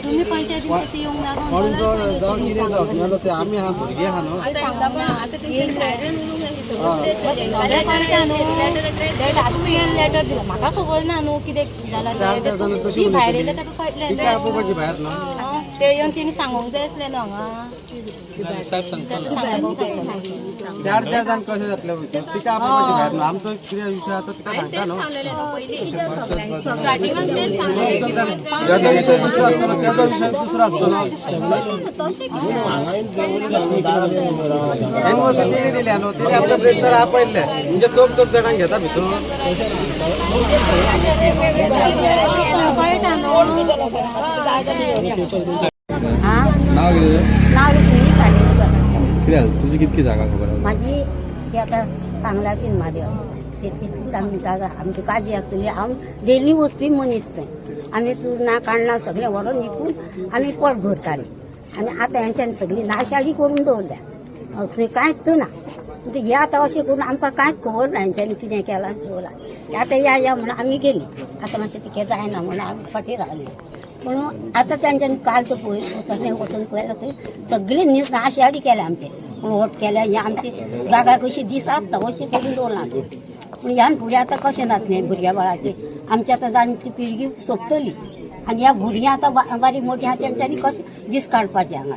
तुम्ही पंचायतीत कशी येऊन जाऊन किती जाऊन ते आम्ही हा भुरगे हा न्हू लेटर दिला म्हाका खबर ना न्हू कितें जालां भायर येयले ताका कळटलें आपोवपाची भायर न्हू ते येवन तेणी सांगूंक जाय आसलें न्हू हांगा चार जाण कशें जातले तिका आपोवपाची भायर न्हू आमचो कितें विशय आसा तिका सांगता न्हू त्याचा विषय दुसरा असतो त्याचा विषय दुसरा असतो एनओसी दिल्या न्हू तेणी आपल्या प्रेस्तार आपयल्ले म्हणजे चोक जाणांक घेता भितर तुझी कितकी जागा खबर माझी ती आता सांगलाची म्हादेव तितकीच आमची जागा आमची काजी आसतली हांव डेली वस्ती मनीस थंय आमी चुरना काण्णां सगळें व्हरोन विकून आमी पोट भरताली आनी आतां हेंच्यानी सगळी नाशाडी करून दवरल्या थंय कांयच ना म्हणजे हे आतां अशें करून आमकां कांयच खबर ना हेंच्यांनी कितें केलां शिवलां आतां या म्हणून आमी गेली आतां मातशें तिकें जायना म्हणून आमी फाटीं रावली म्हणून आतां तेंच्यांनी काल तो पळय वचून पळयलो थंय सगळी नाशाडी केल्या आमचे वोट केल्या हे आमची जागा कशी दीस आसता अशी करून दवरना पूण ह्यान फुडें आतां कशें जातलें भुरग्या बाळाचें आमची आतां जाणटी पिळगी सोंपतली आनी ह्या भुरग्यां आतां बारीक मोठी आहा तेंच्यांनी कशें दीस काडपाचें हांगा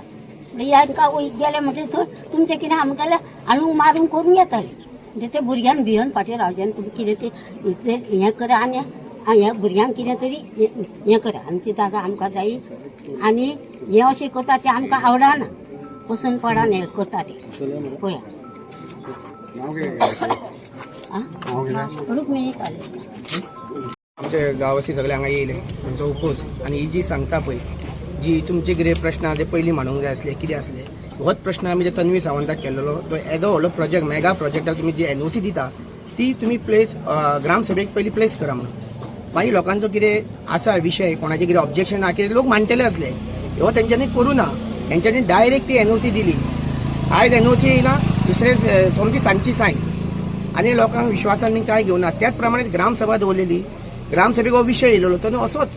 ह्यांका गेले म्हणजे थंय तुमचें कितें आहा म्हणटाले हाडून मारून करून येताले म्हणजे ते भुरग्यांक भियोन फाटीं रावचें आनी तुमी कितें तें हें करा आनी ह्या भुरग्यांक कितें तरी हें करा आमची जागा आमकां जायी आनी हें अशें करता तें आमकां आवडना पसंत पडना हें करता तें पळया रुक्मिणी काले आमचे गांवाची सगळे हांगा येयले तांचो उपोस आनी ही जी सांगता पळय जी तुमचे कितें प्रश्न आहा ते पयलीं मांडूंक जाय आसले कितें आसले होच प्रश्न आमी जे तन्वी सावंताक केल्लो तो एदो व्हडलो प्रोजेक्ट मेगा प्रोजेक्टाक तुमी जी एनओसी दिता ती तुमी प्लेस ग्रामसभेक पयलीं प्लेस करा म्हणून मागीर लोकांचो कितें आसा विशय कोणाचें कितें ऑब्जेक्शन आहा कितें लोक मांडटले आसले हो तेंच्यांनी करूं ना तेंच्यांनी डायरेक्ट ती एनओसी दिली आयज एनओसी येयला दुसरे सोमती सांजची सायन आनी लोकांक विश्वासान कांय घेवना त्याच प्रमाणे ग्रामसभा दवरलेली ग्रामसभेक हो विशय येयलो तो असोच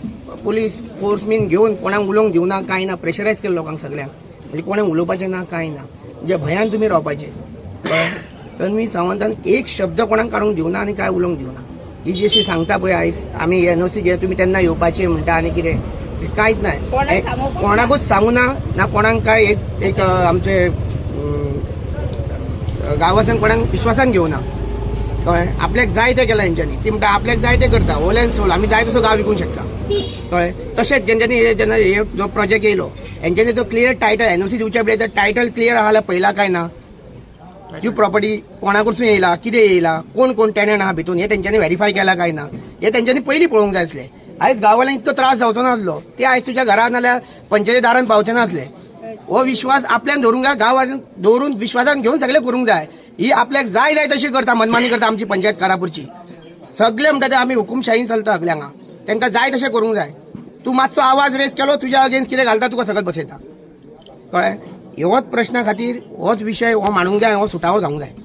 पुलीस फोर्स बीन घेवन कोणाक उलोवंक दिवना कांय ना प्रेशरायज केलें लोकांक सगळ्यांक म्हणजे कोणाक उलोवपाचें ना कांय ना म्हणजे भंयान तुमी रावपाचें तन्वी सावंतान एक शब्द कोणाक काडूंक दिवना आनी कांय उलोवंक दिवना ही जी अशी सांगता पळय आयज आमी एनओसी घे तुमी तेन्ना येवपाचें म्हणटा आनी कितें कांयच ना कोणाकूच सांगू ना कोणाक काय एक आमचे गांवांतल्यान कोणाक विश्वासान घेवना कळ्ळें आपल्याक जाय तें केलां हेंच्यांनी ती म्हणटा आपल्याक जाय तें करता होल एंड सोल आमी जाय तसो गांव विकूंक शकता कळ्ळें तशेंच जेन्ना हे जो प्रोजेक्ट येयलो हेंच्यांनी जो क्लियर टायटल एनओसी दिवच्या पयलीं टायटल क्लियर आहा पयला काय ना ती प्रॉपर्टी कोणाकडसून येयला कितें येयला कोण कोण टेनंट आहा भितून हे तेंच्यांनी व्हेरीफाय केला काय ना हे तेंच्यांनी पयलीं पळोवंक जाय आसलें आयज गांववाल्यांक इतको त्रास जावचो नासलो ते आयज तुज्या घरान नाल्यार पंचायती दारान पावचे नासले हो विश्वास आपल्यान धरूंक जाय गांवान दवरून विश्वासान घेवन सगळें करूंक जाय ही आपल्याक जाय तशी करता मनमानी करता आमची पंचायत कारापूरची सगळे म्हणटा ते आमी हुकुमशाहीन चलता सगळ्यांक तांकां जाय तशें करूंक जाय तूं मातसो आवाज रेस केलो तुज्या अगेन्स्ट कितें घालता तुका सगळं बसयता कळ्ळें होच प्रश्ना खातीर होच विशय हो मांडूंक जाय हो सुटावो जावंक जाय